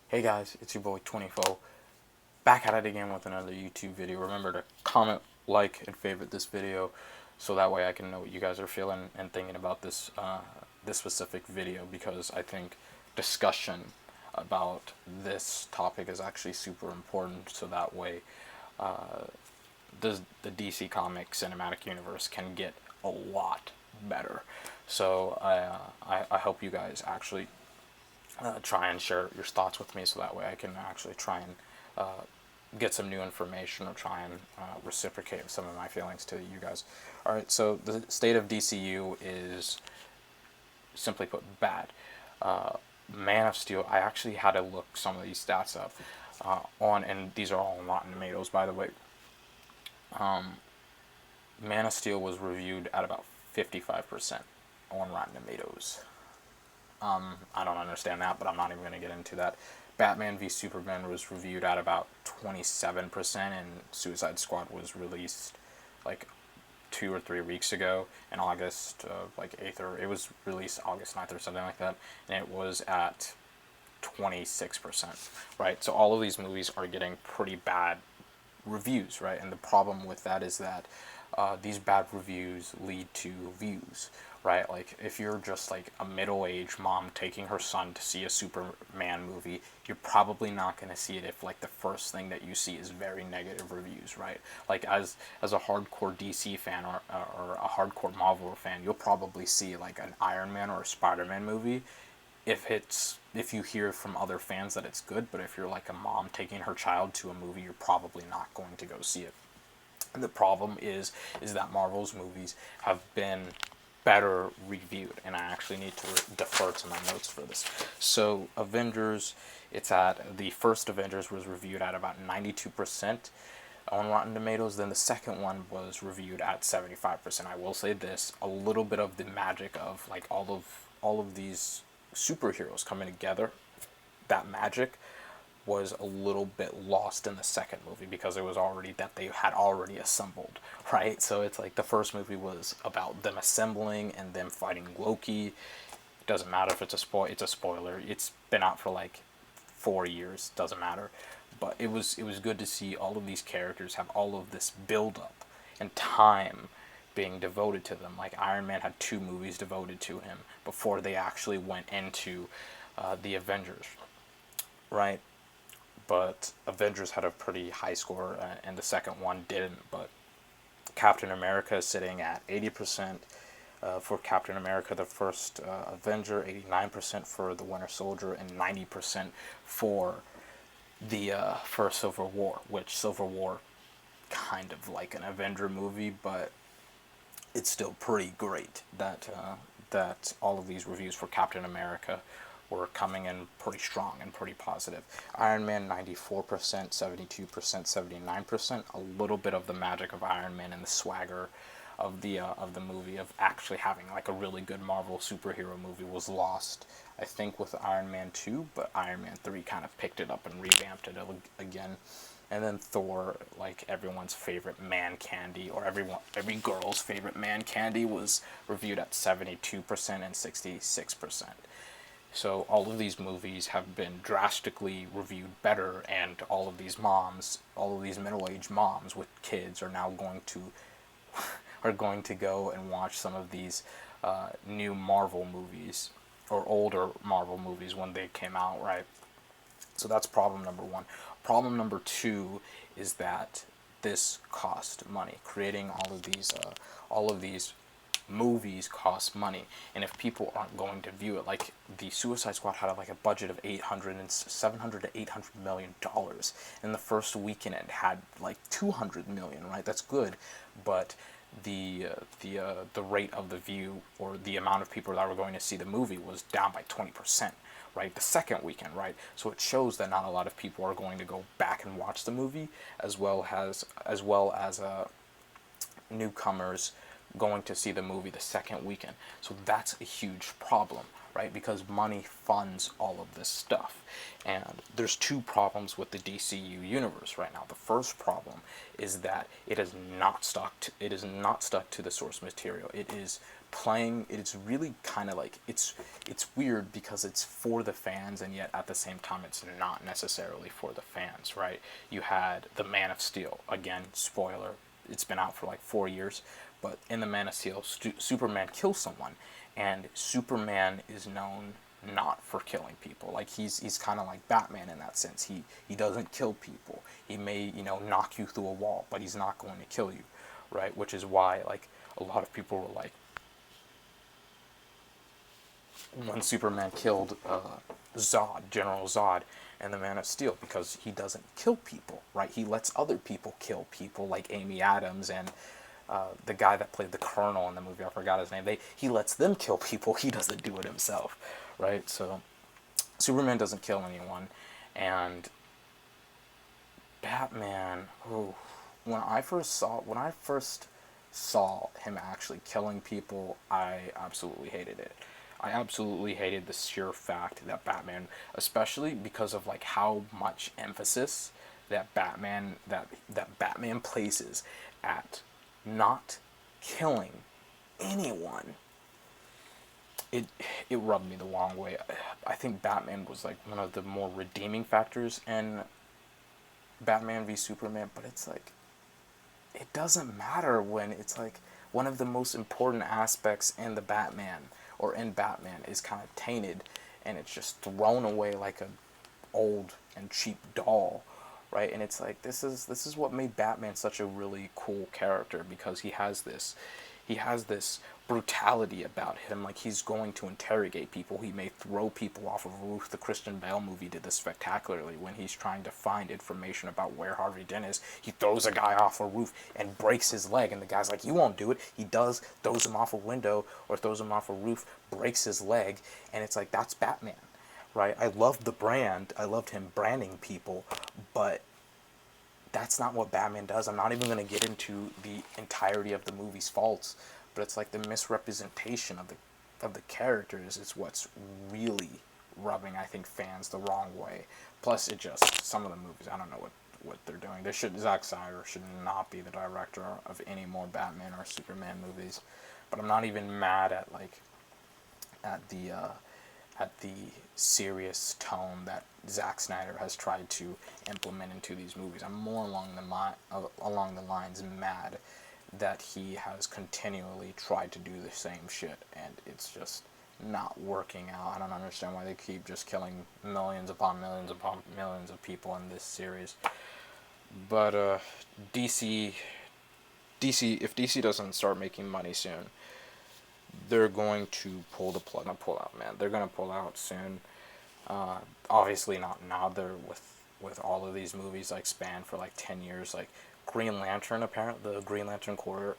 Hey guys, it's your boy 24, back at it again with another YouTube video. Remember to comment, like, and favorite this video so that way I can know what you guys are feeling and thinking about this specific video, because I think discussion about this topic is actually super important, so that way the DC comic cinematic universe can get a lot better. So I hope you guys actually try and share your thoughts with me, so that way I can actually try and get some new information or try and reciprocate some of my feelings to you guys. Alright, so the state of DCU is, simply put, bad. Man of Steel, I actually had to look some of these stats up and these are all on Rotten Tomatoes, by the way. Man of Steel was reviewed at about 55% on Rotten Tomatoes. I don't understand that, but I'm not even going to get into that. Batman v Superman was reviewed at about 27%, and Suicide Squad was released like 2 or 3 weeks ago in August, like 8th, or it was released August 9th or something like that, and it was at 26%, right? So all of these movies are getting pretty bad reviews, right? And the problem with that is that these bad reviews lead to views, right? Like, if you're just like a middle-aged mom taking her son to see a Superman movie, you're probably not going to see it if like the first thing that you see is very negative reviews, right? Like, as a hardcore DC fan or a hardcore Marvel fan, you'll probably see like an Iron Man or a Spider-Man movie if you hear from other fans that it's good. But if you're like a mom taking her child to a movie, you're probably not going to go see it. And the problem is that Marvel's movies have been better reviewed, and I actually need to defer to my notes for this. So Avengers, the first Avengers was reviewed at about 92% on Rotten Tomatoes. Then the second one was reviewed at 75%. I will say this: a little bit of the magic of like all of these superheroes coming together, that magic was a little bit lost in the second movie, because it was already that they had already assembled, right? So it's like the first movie was about them assembling and them fighting Loki. It doesn't matter if it's a spoiler. It's been out for like 4 years. Doesn't matter. But it was good to see all of these characters have all of this build up and time being devoted to them. Like, Iron Man had 2 movies devoted to him before they actually went into the Avengers, right? But Avengers had a pretty high score, and the second one didn't. But Captain America is sitting at 80% for Captain America, the first Avenger, 89% for the Winter Soldier, and 90% for the for Civil War, which Civil War kind of like an Avenger movie, but it's still pretty great that all of these reviews for Captain America were coming in pretty strong and pretty positive. Iron Man, 94%, 72%, 79%. A little bit of the magic of Iron Man and the swagger of the movie, of actually having like a really good Marvel superhero movie, was lost, I think, with Iron Man 2, but Iron Man 3 kind of picked it up and revamped it again. And then Thor, like everyone's favorite man candy, or every girl's favorite man candy, was reviewed at 72% and 66%. So all of these movies have been drastically reviewed better, and all of these middle-aged moms with kids are now going to go and watch some of these new Marvel movies, or older Marvel movies when they came out, right? So that's problem number one. Problem number two is that this cost money. Creating all of these movies cost money, and if people aren't going to view it, like the Suicide Squad had like a budget of 700 to 800 million dollars. In the first weekend, it had like 200 million, right? That's good, but the rate of the view, or the amount of people that were going to see the movie, was down by 20%, right? The second weekend, right? So it shows that not a lot of people are going to go back and watch the movie, as newcomers going to see the movie the second weekend. So that's a huge problem, right? Because money funds all of this stuff. And there's two problems with the DCU universe right now. The first problem is that it is not stuck to the source material. It is it's really kind of like it's weird because it's for the fans, and yet at the same time it's not necessarily for the fans, right? You had the Man of Steel, again, spoiler, it's been out for like 4 years, but in the Man of Steel, Superman kills someone, and Superman is known not for killing people. Like he's kind of like Batman in that sense. He doesn't kill people. He may knock you through a wall, but he's not going to kill you, right? Which is why like a lot of people were like, when Superman killed General Zod, and the Man of Steel, because he doesn't kill people, right? He lets other people kill people, like Amy Adams and the guy that played the Colonel in the movie. I forgot his name. He lets them kill people. He doesn't do it himself, right? So Superman doesn't kill anyone, and Batman. Oh, when I first saw him actually killing people, I absolutely hated it. I absolutely hated the sheer fact that Batman, especially because of like how much emphasis that Batman places at not killing anyone. It it rubbed me the wrong way. I think Batman was like one of the more redeeming factors in Batman v Superman, but it's like it doesn't matter when it's like one of the most important aspects in the Batman or in Batman is kind of tainted, and it's just thrown away like a old and cheap doll, right? And it's like this is what made Batman such a really cool character, because he has this brutality about him. Like he's going to interrogate people. He may throw people off of a roof. The Christian Bale movie did this spectacularly when he's trying to find information about where Harvey Dent is. He throws a guy off a roof and breaks his leg, and the guy's like, "You won't do it." He does, throws him off a window or throws him off a roof, breaks his leg, and it's like that's Batman, right? I loved the brand. I loved him branding people, but that's not what Batman does. I'm not even going to get into the entirety of the movie's faults, but it's like the misrepresentation of the characters is what's really rubbing, I think, fans the wrong way. Plus, it just some of the movies, I don't know what they're doing. Zack Snyder should not be the director of any more Batman or Superman movies. But I'm not even mad at like at the serious tone that Zack Snyder has tried to implement into these movies. I'm more along the lines mad that he has continually tried to do the same shit, and it's just not working out. I don't understand why they keep just killing millions upon millions upon millions of people in this series. But DC, if DC doesn't start making money soon, they're going to pull the plug. Not pull out, man. They're going to pull out soon. Obviously not now. They're with all of these movies like span for like 10 years. Like Green Lantern, apparently the Green Lantern Corps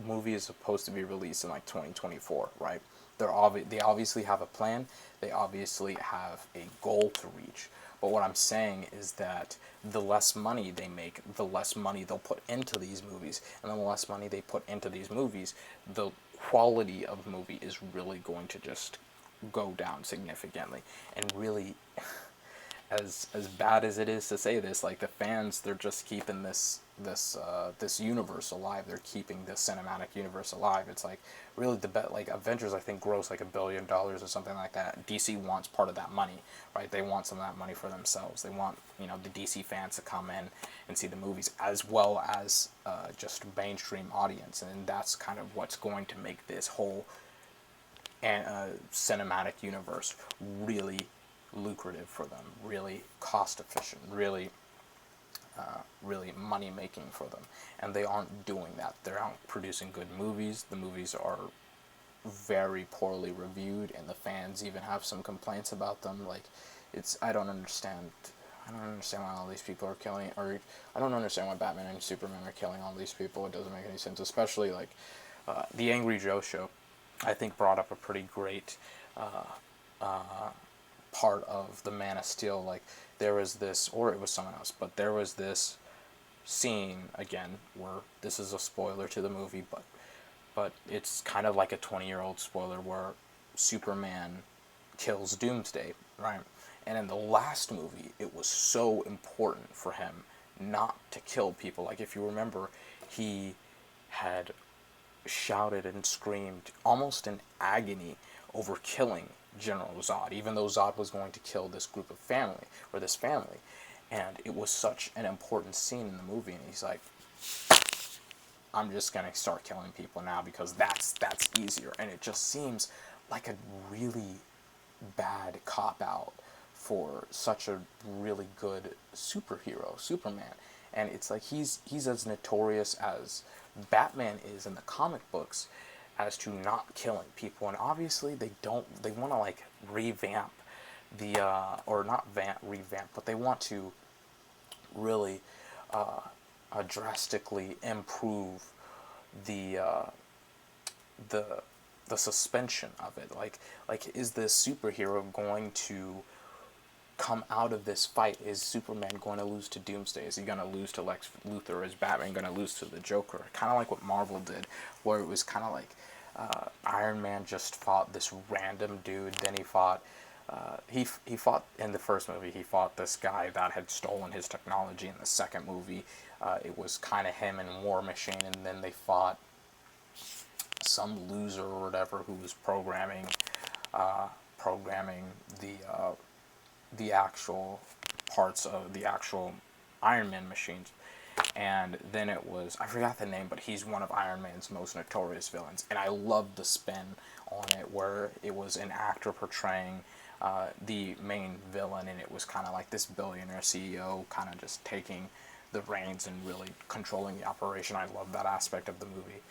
movie is supposed to be released in like 2024, right? They obviously have a plan. They obviously have a goal to reach. But what I'm saying is that the less money they make, the less money they'll put into these movies. And the less money they put into these movies, the quality of movie is really going to just go down significantly. And really, as bad as it is to say this, like the fans, they're just keeping this universe alive. They're keeping this cinematic universe alive. It's like really like Avengers, I think, gross like $1 billion or something like that. DC wants part of that money, right? They want some of that money for themselves. They want the DC fans to come in and see the movies, as well as just mainstream audience, and that's kind of what's going to make this whole cinematic universe really lucrative for them, really cost efficient, really money making for them. And they aren't doing that. They aren't producing good movies. The movies are very poorly reviewed, and the fans even have some complaints about them. Like, I don't understand why all these people are killing, or I don't understand why Batman and Superman are killing all these people. It doesn't make any sense, especially like the Angry Joe show, I think, brought up a pretty great part of the Man of Steel. Like, there was this, or it was someone else, but there was this scene, again, where this is a spoiler to the movie, but it's kind of like a 20-year-old spoiler, where Superman kills Doomsday, right? And in the last movie, it was so important for him not to kill people. Like, if you remember, he had shouted and screamed almost in agony over killing General Zod, even though Zod was going to kill this group of family, or this family. And it was such an important scene in the movie, and he's like, I'm just going to start killing people now because that's easier. And it just seems like a really bad cop-out for such a really good superhero, Superman. And it's like he's as notorious as Batman is in the comic books as to not killing people. And obviously they want to like revamp the, or not revamp, but they want to really drastically improve the the suspension of it. Like is this superhero going to come out of this fight? Is Superman going to lose to Doomsday? Is he going to lose to Lex Luthor? Is Batman going to lose to the Joker? Kind of like what Marvel did, where it was kind of like Iron Man just fought this random dude, then he fought he fought in the first movie, he fought this guy that had stolen his technology. In the second movie, it was kind of him and War Machine, and then they fought some loser or whatever who was programming the actual parts of the actual Iron Man machines. And then it was, I forgot the name, but he's one of Iron Man's most notorious villains. And I loved the spin on it, where it was an actor portraying the main villain, and it was kind of like this billionaire CEO kind of just taking the reins and really controlling the operation. I love that aspect of the movie.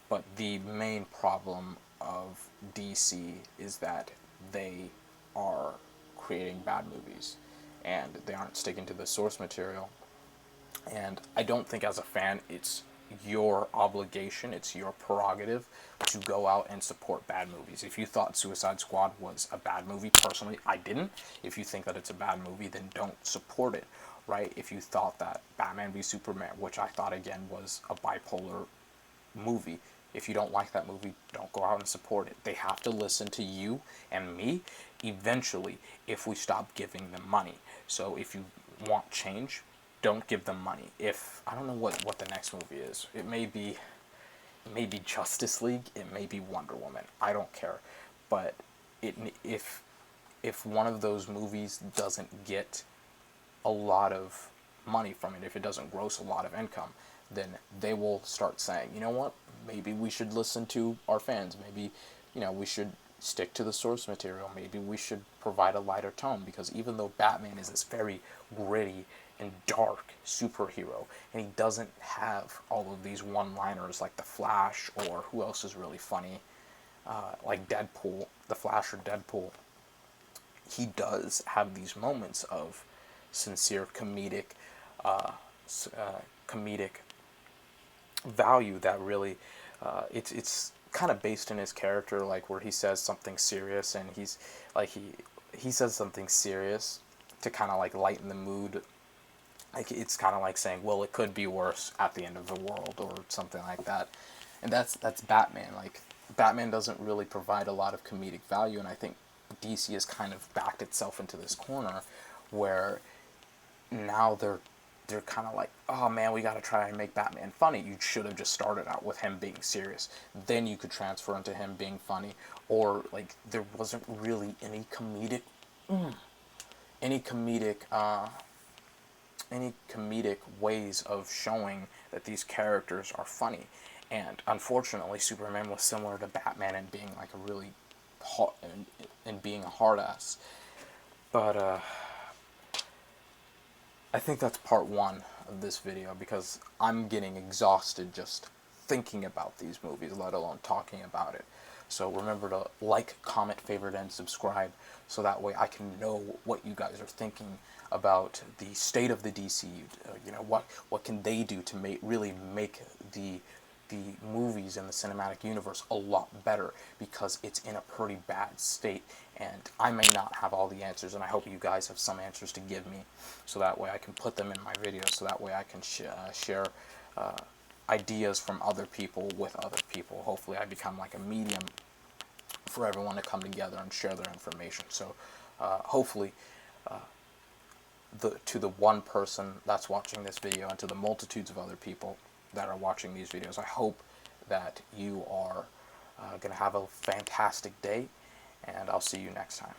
But the main problem of DC is that they are creating bad movies, and they aren't sticking to the source material. And I don't think as a fan it's your obligation, it's your prerogative to go out and support bad movies. If you thought Suicide Squad was a bad movie, personally, I didn't. If you think that it's a bad movie, then don't support it, right? If you thought that Batman v Superman, which I thought again was a bipolar movie, if you don't like that movie, don't go out and support it. They have to listen to you and me eventually if we stop giving them money. So if you want change, don't give them money. If I don't know what the next movie is. It may be Justice League, it may be Wonder Woman. I don't care. But if one of those movies doesn't get a lot of money from it, if it doesn't gross a lot of income, then they will start saying, you know what, maybe we should listen to our fans. Maybe, we should stick to the source material. Maybe we should provide a lighter tone, because even though Batman is this very gritty and dark superhero, and he doesn't have all of these one-liners like the Flash, or who else is really funny, like Deadpool, the Flash or Deadpool, he does have these moments of sincere comedic value that really it's kind of based in his character, like where he says something serious, and he's like he says something serious to kind of like lighten the mood. Like it's kind of like saying, well, it could be worse at the end of the world, or something like that. And that's Batman. Like Batman doesn't really provide a lot of comedic value, and I think DC has kind of backed itself into this corner where now they're kind of like, oh man, we got to try and make Batman funny. You should have just started out with him being serious. Then you could transfer into him being funny. Or like there wasn't really any comedic ways of showing that these characters are funny. And unfortunately, Superman was similar to Batman in being like a really hard, and being a hard ass. But I think that's part one of this video, because I'm getting exhausted just thinking about these movies, let alone talking about it. So remember to like, comment, favorite, and subscribe, so that way I can know what you guys are thinking about the state of the DCU. What can they do to really make the movies in the cinematic universe a lot better, because it's in a pretty bad state, and I may not have all the answers, and I hope you guys have some answers to give me, so that way I can put them in my videos, so that way I can share ideas from other people with other people. Hopefully I become like a medium for everyone to come together and share their information. So hopefully to the one person that's watching this video and to the multitudes of other people that are watching these videos, I hope that you are going to have a fantastic day, and I'll see you next time.